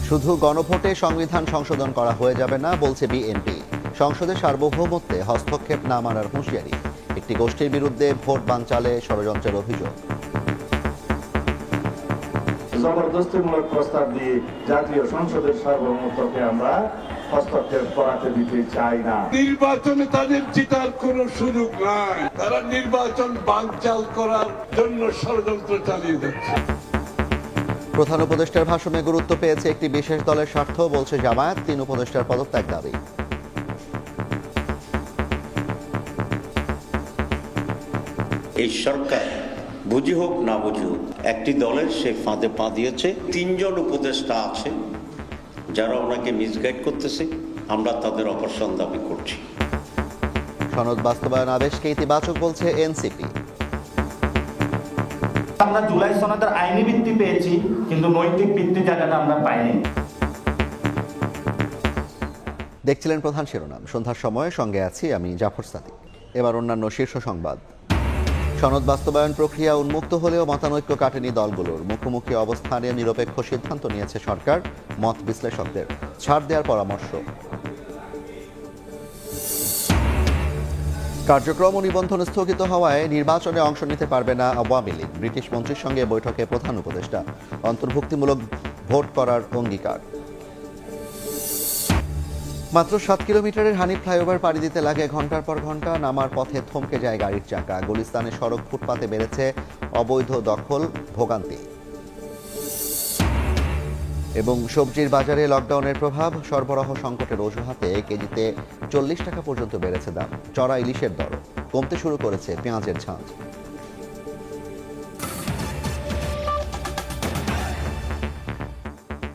শুধু গণভোটে সংবিধান সংশোধন করা হয়ে যাবে না বলছে বিএনপি। সংসদের সার্বভৌমত্বে হস্তক্ষেপ না মানার হুঁশিয়ারি। একটি গোষ্ঠীর বিরুদ্ধে ভোট বানচালে ষড়যন্ত্রের অভিযোগ। জবরদস্তিমূলক প্রস্তাব দিয়ে জাতীয় সংসদের সার্বভৌমত্বকে আমরা হস্তক্ষেপ করাতে দিতে চাই না। নির্বাচনে তাদের জেতার কোনো সুযোগ নাই। তারা নির্বাচন বানচাল করার জন্য ষড়যন্ত্র চালিয়ে যাচ্ছে। প্রধান উপদেষ্টার ভাষণে গুরুত্ব পেয়েছে একটি বিশেষ দলের স্বার্থ বলছে জামায়াত। ৩ উপদেষ্টার পদত্যাগ দাবি। এই সরকার বুঝি হোক না বুঝি হোক একটি দলের সে ফাঁদে পা দিয়েছে। ৩ জন উপদেষ্টা আছে যারা ওনাকে মিসগাইড করতেছে। আমরা তাদের অপসারণ দাবি করছি। সনদ বাস্তবায়ন আদেশকে ইতিবাচক বলছে এনসিপি। আমরা জুলাই সনদের আইনি ভিত্তি পেয়েছি, কিন্তু নৈতিক ভিত্তি জায়গাটা আমরা পাইনি। দেখছিলেন প্রধান শিরোনাম। সন্ধ্যার সময় সঙ্গে আছি আমি জাফর সাদিক। এবার অন্যান্য শীর্ষ সংবাদ। সনদ বাস্তবায়ন প্রক্রিয়া উন্মুক্ত হলেও মতানৈক্য কাটেনি দলগুলোর। মুখোমুখি অবস্থানে নিরপেক্ষ সিদ্ধান্ত নিয়েছে সরকার। মত বিশ্লেষকদের ছাড় দেওয়ার পরামর্শ। কার্যক্রম ও নিবন্ধন স্থগিত হওয়ায় নির্বাচনে অংশ নিতে পারবে না আওয়ামী লীগ। ব্রিটিশ মন্ত্রীর সঙ্গে বৈঠকে প্রধান উপদেষ্টা। অন্তর্ভুক্তিমূলক ভোট করার অঙ্গীকার। মাত্র ৭ কিলোমিটারের হানিফ ফ্লাইওভার পাড়ি দিতে লাগে ঘন্টার পর ঘন্টা। নামার পথে থমকে যায় গাড়ির চাকা। গুলিস্তানে সড়ক ফুটপাতে বেড়েছে অবৈধ দখল, ভোগান্তি। এবং সবজির বাজারে লকডাউনের প্রভাব। সরবরাহ সংকটের অজুহাতে কেজিতে 40 টাকা পর্যন্ত বেড়েছে দাম। চড়া ইলিশের দর। কমতে শুরু করেছে পেঁয়াজের ঝাঁজ।